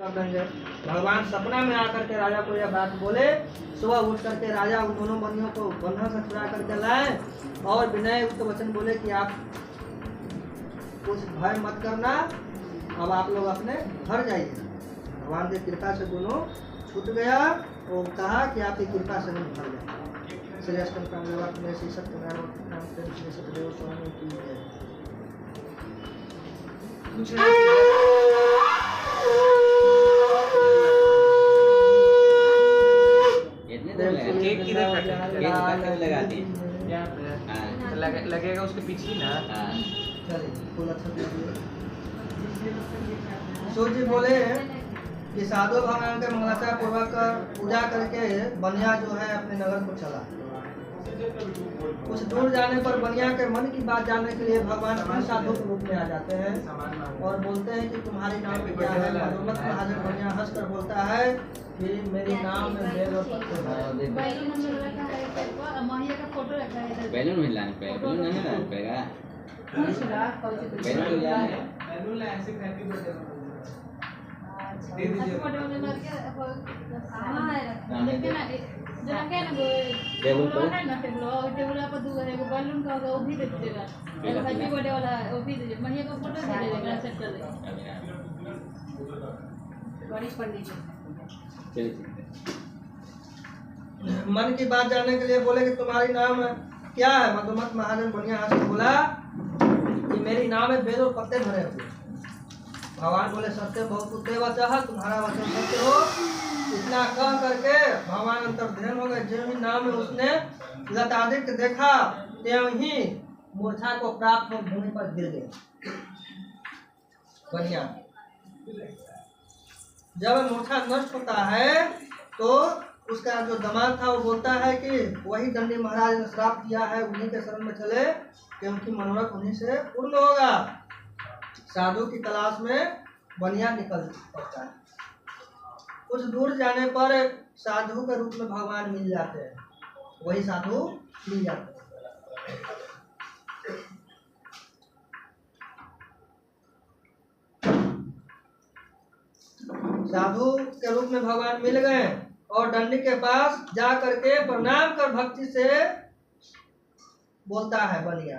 कर देंगे। भगवान सपना में आकर के राजा को यह बात बोले। सुबह उठ करके राजा उन दोनों बंदियों को बंधन से छुड़ा करके लाए और विनय युक्त वचन बोले कि आप कुछ भय मत करना, अब आप लोग अपने घर जाइए। भगवान की कृपा से दोनों छूट गया और कहा कि आपकी कृपा से हम घर जाए। श्री अष्टम कांड में श्री सत्यनारायण श्री सत्यदेव स्वामी की जय। केक किधर लगाते हैं? लगेगा उसके पीछे ना। सूर्य जी बोले कि साधु भगवान के मंगलाचरण पूर्वक पूजा करके बनिया जो है अपने नगर को चला। कुछ दूर जाने पर बनिया के मन की बात जानने के लिए भगवान अपने साधु के रूप में आ जाते हैं और बोलते हैं कि तुम्हारी नाम क्या है। महाजन बनिया हंसकर बोलता है कि मेरी नाम में बेल और पत्ते हैं। बैलून मिलाने पे बैलून नहीं लाने पड़ेगा। बैलून बैलून ऐसे हैप्पी बर्थडे दे दीजिए। टेबल पर टेबल पर दो एगो बैलून का होगा वो भी दे दीजिएगा। एगो हैप्पी बर्थडे वाला वो भी दीजिए। महिया का फोटो दे दीजिएगा, सेट कर देंगे। गणेश पंडित मन की बात जानने के लिए बोले कि तुम्हारी नाम क्या है। मधुमत महाजन बनिया हंस बोला कि मेरी नाम है बेल और पत्ते भरे हुए। भगवान बोले सत्य बहुत वचन, तुम्हारा वचन सत्य हो। इतना कह करके भगवान अंतर्ध्यान हो गए। जो ही नाम में उसने लतादित्य देखा त्यों ही मूर्छा को प्राप्त हो भूमि पर गिर गए। बढ़िया। जब मूर्छा नष्ट होता है तो उसका जो दामाद था वो बोलता है कि वही दंडी महाराज ने श्राप दिया है, उन्हीं के शरण में चले कि उनकी मनोरथ उन्हीं से पूर्ण होगा। साधु की तलाश में बनिया निकल पड़ता है। कुछ दूर जाने पर साधु के रूप में भगवान मिल जाते हैं, वही साधु मिल जाते हैं। साधु के रूप में भगवान मिल गए और दंडी के पास जा करके प्रणाम कर भक्ति से बोलता है बनिया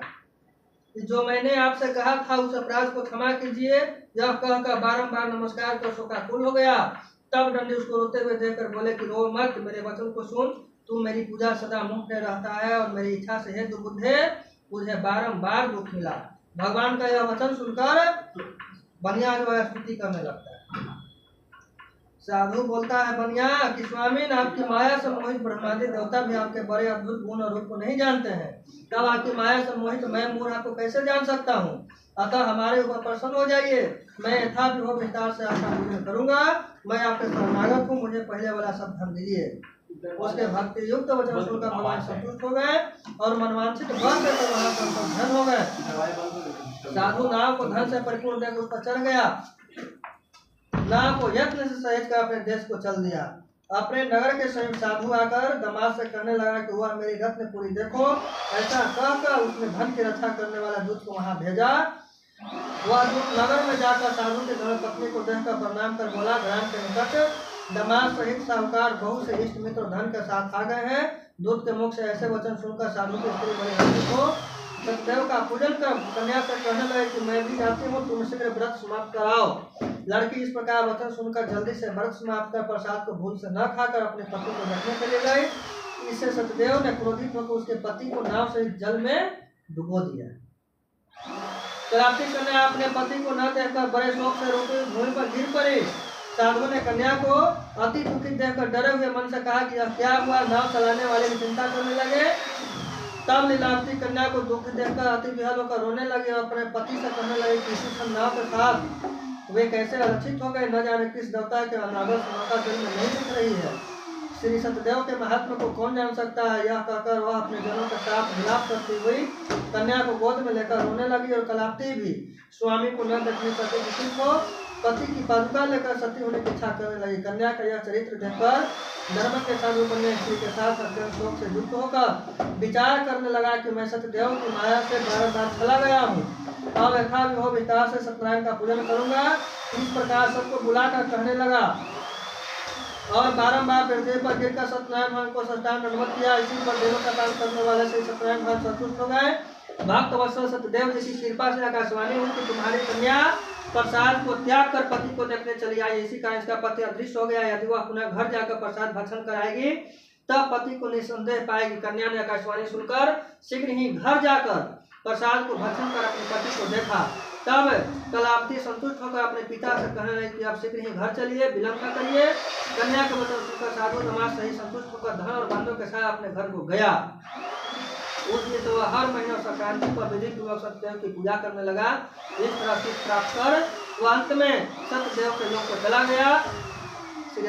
कि जो मैंने आपसे कहा था उस अपराध को क्षमा कीजिए। यह कहकर बारंबार नमस्कार कर शोकाकुल हो गया। तब दंडी उसको रोते हुए देखकर बोले कि रो मत, मेरे वचन को सुन। तू मेरी पूजा सदा मुक्त रहता है और मेरी इच्छा से हेतु बुद्धे मुझे बारंबार दुख मिला। भगवान का यह वचन सुनकर बनिया जो है स्तुति करने लगता है। साधु बोलता है बनिया कि स्वामी आपकी माया से मोहित ब्रह्मादि देवता भी आपके बड़े अद्भुत गुण और रूप को नहीं जानते हैं। तब आपकी माया से मोहित मैं मूर्ख आपको कैसे जान सकता हूँ। अतः हमारे ऊपर प्रसन्न हो जाइए। मैं यथाविधि विस्तार से आपका पूजन करूंगा। मैं आपके शरणागत हूँ, मुझे पहले वाला सब धन दीजिए। उसके भक्ति युक्त वचन सुनकर भगवान संतुष्ट हो गए और मनवांछित वर देकर वहां धन हो गए। साधु नाव को धन से परिपूर्ण देकर उस पर चढ़ गया। नाव को यत्न से सहेज कर अपने देश को चल दिया। अपने नगर के समीप साधु आकर दामाद से कहने लगा कि वह मेरी रत्नपुरी देखो। ऐसा कहकर उसने धन की रक्षा करने वाला दूत को वहां भेजा। वह दूत नगर में जाकर साधु के धर्म पत्नी को देखकर प्रणाम कर बोला, ग्राम के निकट दामाद सहित साहूकार बहुत से इष्ट मित्र धन के साथ आ गए हैं। दूत के मुख से ऐसे वचन सुनकर साधु की स्त्री बड़ी हर्षित हो सत्यदेव का पूजन कर कन्या से कहने लगे कि मैं भी चाहती हूँ तुम शीघ्र व्रत समाप्त कराओ। लड़की इस प्रकार वचन सुनकर जल्दी से व्रत समाप्त कर प्रसाद को भूल से न खाकर अपने पति को देखने के लिए गई। इससे सत्यदेव ने क्रोधित होकर उसके पति को नाव से जल में डुबो दिया। कलापी कन्या अपने पति को न देखकर बड़े शोक से रोती भूमि पर गिर पड़ी। साधु ने कन्या को अति दुखित देखकर डरे हुए मन से कहा कि यह क्या हुआ। नाव चलाने वाले की चिंता करने लगे। तब लीलावती कन्या को दुख देखकर अति विहल होकर रोने लगे और अपने पति से कहने लगे कि इसी क्षण नाव के साथ वे कैसे आरक्षित हो गए। न जाने किस देवता के अनागर समाता जल में नहीं दिख रही है। श्री सत्यदेव के महात्मा को कौन जान सकता है। यह कहकर वह अपने जनों के साथ विलाप करती हुई कन्या को गोद में लेकर रोने लगी और कलापती भी स्वामी को न देखने सके दुखित हो पति की पादुका लेकर सती होने की इच्छा करने लगी। कन्या का यह चरित्र देखकर धर्म के साथ उपन्यास स्त्री के साथ सत्यम शोक से युक्त होकर विचार करने लगा कि मैं सत्यदेव की माया से बार चला गया हूँ। अब यथाविधि विस्तार से सत्यनारायण का पूजन करूंगा। इस प्रकार सबको बुलाकर कहने लगा और बारंबार हृदय पर गिरकर सत्यनारायण भगवान को साष्टांग दंडवत किया। इसी पर देवों का काम करने वाले से सत्यनारायण भगवान संतुष्ट हो गए। भक्त वत्सल सत्यदेव जी की कृपा से आकाशवाणी हुई कि तुम्हारी कन्या प्रसाद को त्याग कर पति को देखने चली आई। इसी कारण इसका पति अदृश्य हो गया। यदि वह पुनः घर जाकर प्रसाद भक्षण कराएगी तब पति को निसंदेह पाएगी। कन्या ने आकाशवाणी सुनकर शीघ्र ही घर जाकर प्रसाद को भक्षण कर अपने पति को देखा। तब कलावती संतुष्ट होकर अपने पिता से कहने लगी कि आप शीघ्र ही घर चलिए, विलंब न करिए। कन्या के वचन सुनकर साधु समाज सही संतुष्ट होकर धन और बंधुओं के साथ अपने घर को गया। उस दिन तो वह हर महीने संक्रांति पर विधि पूर्वक सत्यदेव की पूजा करने लगा। इस तरह सिद्ध प्राप्त कर वो अंत में सत्यदेव के लोक को चला गया। श्री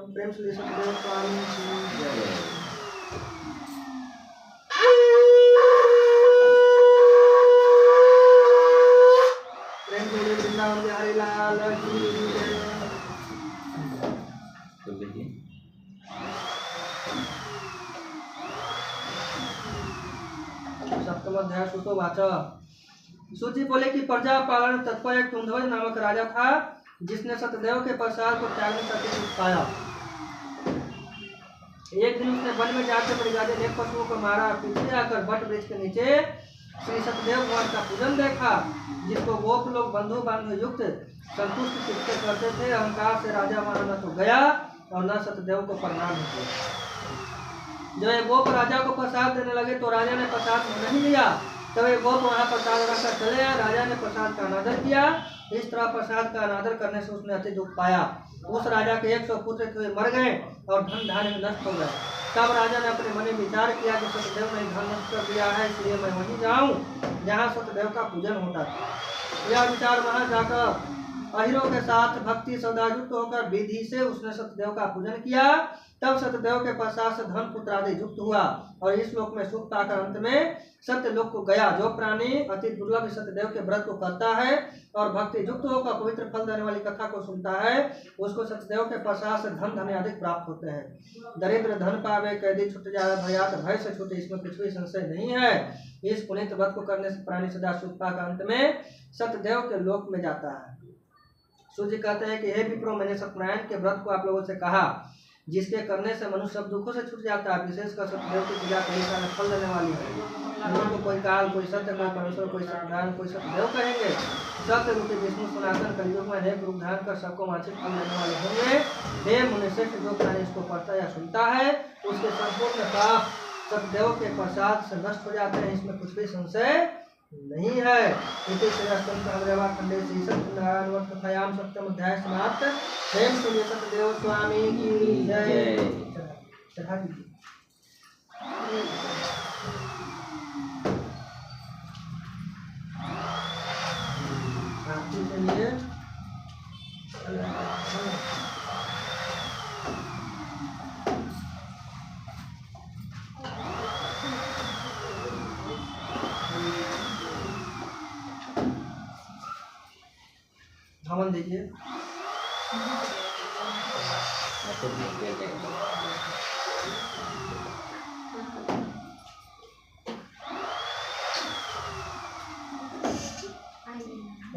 प्रेम श्री सत्यदेव स्वामी प्रेम श्री वृंदावन बिहारी लाल की जय। सप्तम अध्याय सुतोवाच। सूत जी बोले कि प्रजा पालन तत्पर एक तुंधवज नामक राजा था जिसने सत्यदेव के प्रसाद को त्यागने का दुख पाया। एक दिन उसने वन में जाकर परिवार ने पशुओं को मारा। पीछे आकर वट वृक्ष के नीचे श्री सत्यदेव भगवान का पूजन देखा जिसको गोप लोग बंधु बांधव युक्त संतुष्ट चित्त करते थे। अहंकार से राजा वहां न तो गया और न सत्यदेव को प्रणाम किया। जब ये गोप राजा को प्रसाद देने लगे तो राजा ने प्रसाद नहीं लिया। तब ये गोप वहाँ प्रसाद रखकर चले आए। राजा ने प्रसाद का अनादर किया। इस तरह प्रसाद का अनादर करने से उसने अति दुख पाया। उस राजा के 100 पुत्र थे मर गए और धन धान्य नष्ट हो गए। तब राजा ने अपने मन में विचार किया कि सत्यदेव ने धन नष्ट कर दिया है, इसलिए मैं वहीं जाऊँ जहाँ सत्यदेव का पूजन होता था। यह विचार वहाँ जाकर अहिरों के साथ भक्ति सौदायुक्त होकर विधि से उसने सत्यदेव का पूजन किया। तब सत्यदेव के प्रसाद से धन पुत्र आदि युक्त हुआ और इस लोक में सुख पाकर अंत में सत्य लोक को गया। जो प्राणी अति दुर्लभ सत्यदेव के व्रत को करता है और भक्ति युक्त होकर पवित्र फल देने वाली कथा को सुनता है उसको सत्यदेव के प्रसाद से धन धन्य अधिक प्राप्त होते हैं। दरिद्र धन पावे, कैदी छूट जाए, भयात भय से छूटे, इसमें कुछ भी संशय नहीं है। इस पुनीत व्रत को करने से प्राणी सदा सुख पाकर अंत में सत्यदेव के लोक में जाता है। सूर्य कहते हैं कि हे विप्रो, मैंने सत्यनारायण के व्रत को आप लोगों से कहा जिसके करने से मनुष्य सब दुखों से छूट जाता है। विशेषकर सत्यदेव की पूजा कई सारे फल देने वाली है। लोगों को कोई काल, कोई सत्य, कोई परमेश्वर, कोई सत्यनारायण, कोई सत्यदेव कहेंगे। सत्य रूपी विष्णु सनातन कलयुग में अनेक रूप धारण कर सबको वांछित फल देने वाले होंगे। हे मुनिश्रेष्ठ, जो प्राणी इसको पढ़ता या सुनता है उसके संपूर्ण पाप सत्यदेव के प्रसाद से नष्ट हो जाते हैं, इसमें कुछ भी संशय नहीं है। इति खंडे श्री सत्यनारायण व्रत कथायाम सप्तम अध्याय समाप्त। प्रेम से सत्यदेव स्वामी की जय। चढ़ा दीजिए। आरती के लिए धमन दीजिए।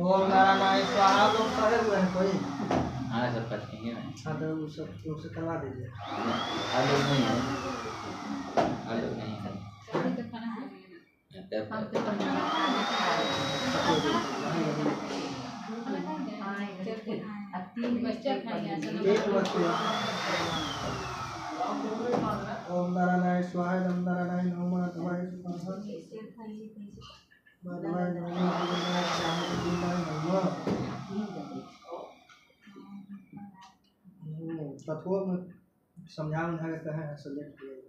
ओम नारायण स्वाहा। लोग सारे हुए हैं कोई? हाँ सब पढ़ेंगे। हाँ तो उस लोग से करवा दीजिए। आलू नहीं है, आलू नहीं है। ओम नारायण स्वाहा। ओम नारायण नमः नमः कठोर में समझा कहे सेलेक्ट किया।